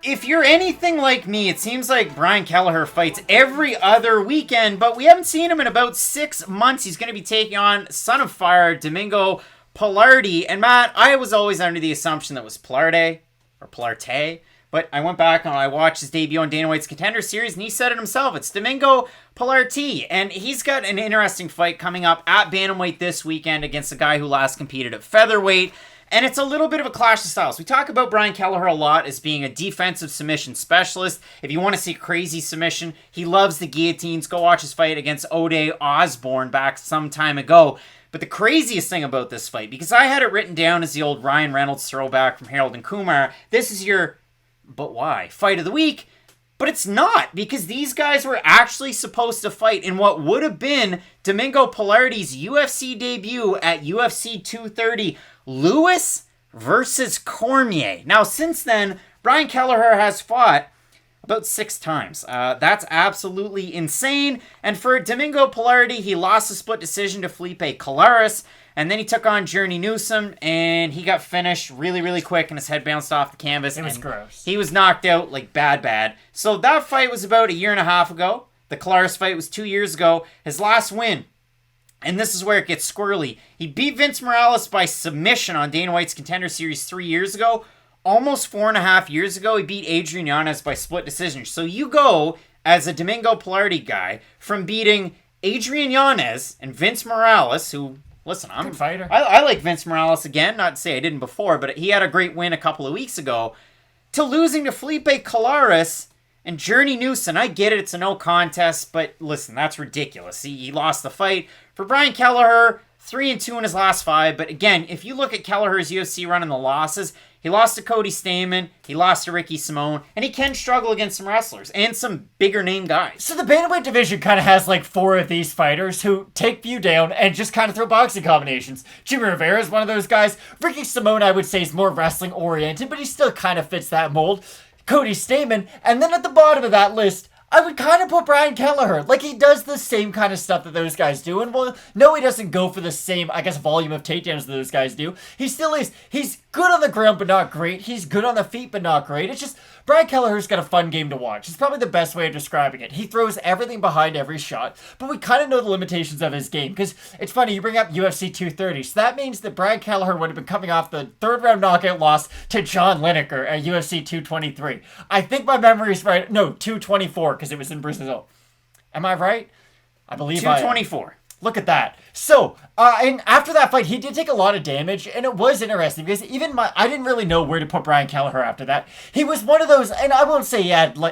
if you're anything like me, it seems like Brian Kelleher fights every other weekend, but we haven't seen him in about 6 months. He's going to be taking on Son of Fire, Domingo Pilarte. And Matt, I was always under the assumption that it was Pilarte, or Pilarte, but I went back and I watched his debut on Dana White's Contender Series, and he said it himself. It's Domingo Pilarte, and he's got an interesting fight coming up at bantamweight this weekend against a guy who last competed at featherweight. And it's a little bit of a clash of styles. We talk about Brian Kelleher a lot as being a defensive submission specialist. If you want to see a crazy submission, he loves the guillotines. Go watch his fight against Ode Osborne back some time ago. But the craziest thing about this fight, because I had it written down as the old Ryan Reynolds throwback from Harold and Kumar, this is your, but why, fight of the week. But it's not, because these guys were actually supposed to fight in what would have been Domingo Pilarte's UFC debut at UFC 230. Lewis versus Cormier. Now, since then, Brian Kelleher has fought about 6 times. That's absolutely insane. And for Domingo Pilarte, he lost a split decision to Felipe Colares, and then he took on Journey Newsom, and he got finished really, really quick, and his head bounced off the canvas. It was gross. He was knocked out, like, bad. So that fight was about 1.5 years ago. The Colares fight was 2 years ago. His last win, and this is where it gets squirrely, he beat Vince Morales by submission on Dana White's Contender Series 3 years ago. Almost 4.5 years ago, he beat Adrian Yanez by split decision. So you go, as a Domingo Pilarte guy, from beating Adrian Yanez and Vince Morales, who, listen, I'm good fighter. I like Vince Morales again, not to say I didn't before, but he had a great win a couple of weeks ago, to losing to Felipe Colares and Journey Newsom. I get it, it's a no contest, but listen, that's ridiculous. He lost the fight. For Brian Kelleher, 3-2 in his last 5. But again, if you look at Kelleher's UFC run and the losses, he lost to Cody Stamann, he lost to Ricky Simone, and he can struggle against some wrestlers and some bigger name guys. So the bantamweight division kind of has like 4 of these fighters who take you down and just kind of throw boxing combinations. Jimmy Rivera is one of those guys. Ricky Simone, I would say, is more wrestling oriented, but he still kind of fits that mold. Cody Stamann, and then at the bottom of that list, I would kind of put Brian Kelleher. Like, he does the same kind of stuff that those guys do. And, well, no, he doesn't go for the same, I guess, volume of takedowns that those guys do. He still is. He's good on the ground, but not great. He's good on the feet, but not great. It's just, Brian Kelleher's got a fun game to watch. It's probably the best way of describing it. He throws everything behind every shot, but we kind of know the limitations of his game. Because it's funny, you bring up UFC 230, so that means that Brian Kelleher would have been coming off the 3rd-round knockout loss to John Lineker at UFC 223. I think my memory's right. No, 224, because it was in Brazil. Am I right? I believe 224. Look at that. So, and after that fight, he did take a lot of damage, and it was interesting, because I didn't really know where to put Brian Kelleher after that. He was one of those, and I won't say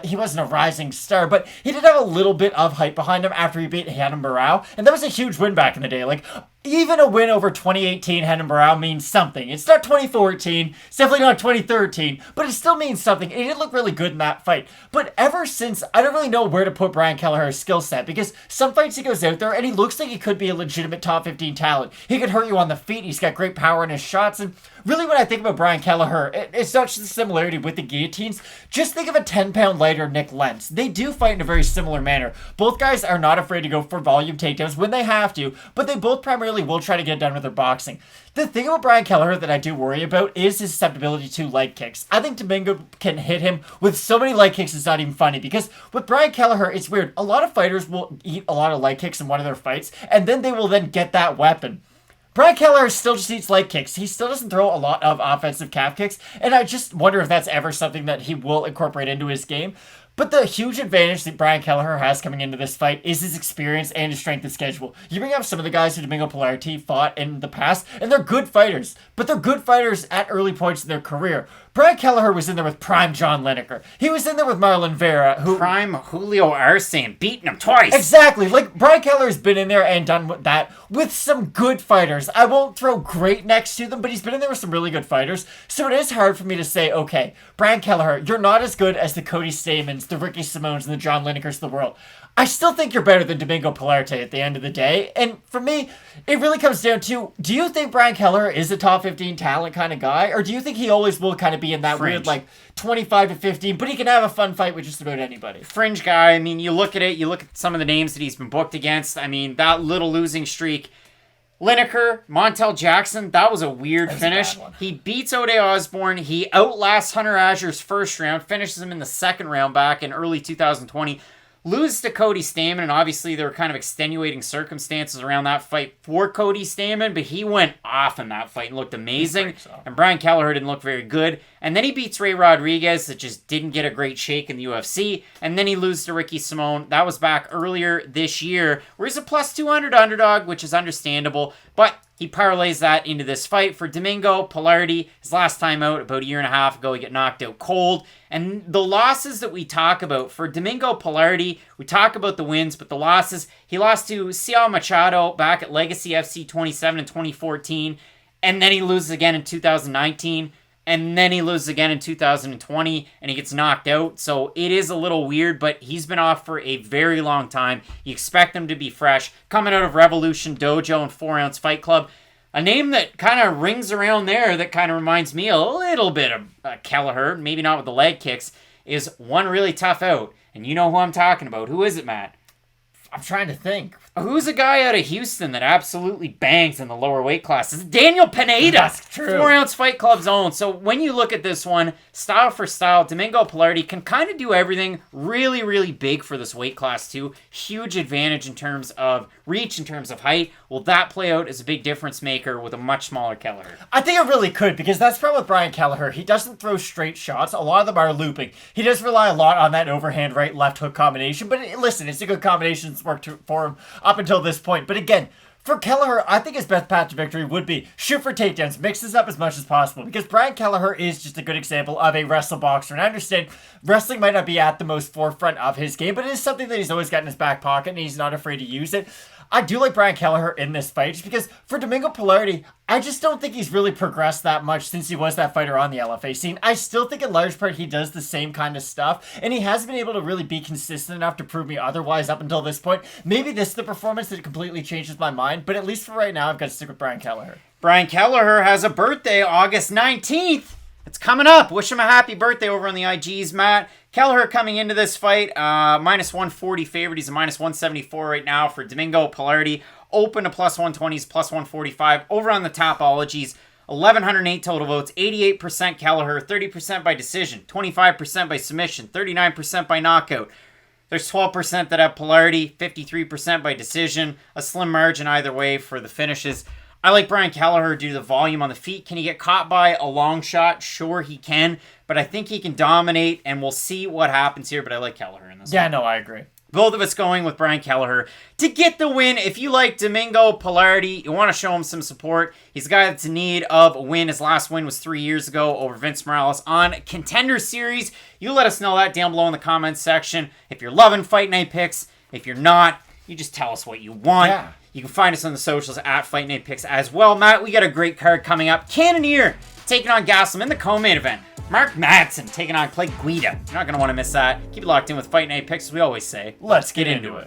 he wasn't a rising star, but he did have a little bit of hype behind him after he beat Renan Barão, and that was a huge win back in the day. Like, even a win over 2018 Renan Barão means something. It's not 2014, it's definitely not 2013, but it still means something. He did look really good in that fight. But ever since, I don't really know where to put Brian Kelleher's skill set, because some fights he goes out there, and he looks like he could be a legitimate top 15 talent. He could hurt you on the feet, he's got great power in his shots, and really when I think about Brian Kelleher, it's not just the similarity with the guillotines. Just think of a 10-pound lighter Nick Lentz. They do fight in a very similar manner. Both guys are not afraid to go for volume takedowns when they have to, but they both primarily will try to get done with their boxing. The thing about Brian Kelleher that I do worry about is his susceptibility to leg kicks. I think Domingo can hit him with so many leg kicks it's not even funny, because with Brian Kelleher, it's weird. A lot of fighters will eat a lot of leg kicks in one of their fights, and then they will then get that weapon. Brian Kelleher still just eats leg kicks. He still doesn't throw a lot of offensive calf kicks, and I just wonder if that's ever something that he will incorporate into his game. But the huge advantage that Brian Kelleher has coming into this fight is his experience and his strength of schedule. You bring up some of the guys who Domingo Pilarte fought in the past, and they're good fighters, but they're good fighters at early points in their career. Brian Kelleher was in there with prime John Lineker. He was in there with Marlon Vera, who... Prime Julio Arce, beating him twice. Exactly. Like, Brian Kelleher's been in there and done that with some good fighters. I won't throw great next to them, but he's been in there with some really good fighters. So it is hard for me to say, okay, Brian Kelleher, you're not as good as the Cody Stamanns, the Ricky Simones, and the John Linekers of the world. I still think you're better than Domingo Pilarte at the end of the day. And for me, it really comes down to, do you think Brian Kelleher is a top 15 talent kind of guy? Or do you think he always will kind of be in that Fringe. weird, like, 25 to 15, but he can have a fun fight with just about anybody? Fringe guy. I mean, you look at it, you look at some of the names that he's been booked against. I mean, that little losing streak. Lineker, Montel Jackson, that was a weird That was a finish. bad one. He beats O'Day Osborne. He outlasts Hunter Azur's first round, finishes him in the second round back in early 2020. Loses to Cody Stamann, and obviously there were kind of extenuating circumstances around that fight for Cody Stamann, but he went off in that fight and looked amazing. And Brian Kelleher didn't look very good. And then he beats Ray Rodriguez, that just didn't get a great shake in the UFC. And then he loses to Ricky Simone. That was back earlier this year, where he's a plus 200 underdog, which is understandable. But he parlays that into this fight for Domingo Pilarte. His last time out, about a year and a half ago, he got knocked out cold. And the losses that we talk about for Domingo Pilarte, we talk about the wins, but the losses, he lost to Cial Machado back at Legacy FC 27 in 2014, and then he loses again in 2019, and then he loses again in 2020, and he gets knocked out. So it is a little weird, but he's been off for a very long time. You expect him to be fresh. Coming out of Revolution Dojo and 4 Ounce Fight Club, a name that kind of rings around there that kind of reminds me a little bit of Kelleher, maybe not with the leg kicks, is One Really Tough Out. And you know who I'm talking about. Who is it, Matt? I'm trying to think. Who's a guy out of Houston that absolutely bangs in the lower weight classes? It's Daniel Pineda. That's true. 4 Ounce Fight Club's own. So when you look at this one, style for style, Domingo Pilarte can kind of do everything really, really big for this weight class too. Huge advantage in terms of reach, in terms of height. Will that play out as a big difference maker with a much smaller Kelleher? I think it really could, because that's the problem with Brian Kelleher. He doesn't throw straight shots. A lot of them are looping. He does rely a lot on that overhand right-left hook combination, but listen, it's a good combination that's worked for him up until this point. But again, for Kelleher, I think his best path to victory would be shoot for takedowns, mix this up as much as possible, because Brian Kelleher is just a good example of a wrestle boxer. And I understand wrestling might not be at the most forefront of his game, but it is something that he's always got in his back pocket, and he's not afraid to use it. I do like Brian Kelleher in this fight, just because for Domingo Pilarte, I just don't think he's really progressed that much since he was that fighter on the LFA scene. I still think in large part he does the same kind of stuff, and he hasn't been able to really be consistent enough to prove me otherwise up until this point. Maybe this is the performance that completely changes my mind, but at least for right now, I've got to stick with Brian Kelleher. Brian Kelleher has a birthday August 19th. It's coming up. Wish him a happy birthday over on the IGs, Matt. Kelleher coming into this fight, minus 140 favorite. He's a minus 174 right now for Domingo Pilarte. Open to plus 120s, plus 145. Over on the Topologies, 1,108 total votes, 88% Kelleher, 30% by decision, 25% by submission, 39% by knockout. There's 12% that have Pilarte, 53% by decision. A slim margin either way for the finishes. I like Brian Kelleher due to the volume on the feet. Can he get caught by a long shot? Sure, he can. But I think he can dominate, and we'll see what happens here. But I like Kelleher in this one. Yeah, no, I agree. Both of us going with Brian Kelleher to get the win. If you like Domingo Pilarte, you want to show him some support. He's a guy that's in need of a win. His last win was 3 years ago over Vince Morales on Contender Series. You let us know that down below in the comments section. If you're loving Fight Night picks, if you're not, you just tell us what you want. Yeah. You can find us on the socials at Fight Night Picks as well. Matt, we got a great card coming up. Cannonier taking on Gastelum in the co-main event. Mark Madsen taking on Guida. You're not going to want to miss that. Keep it locked in with Fight Night Picks, as we always say. Let's get into it.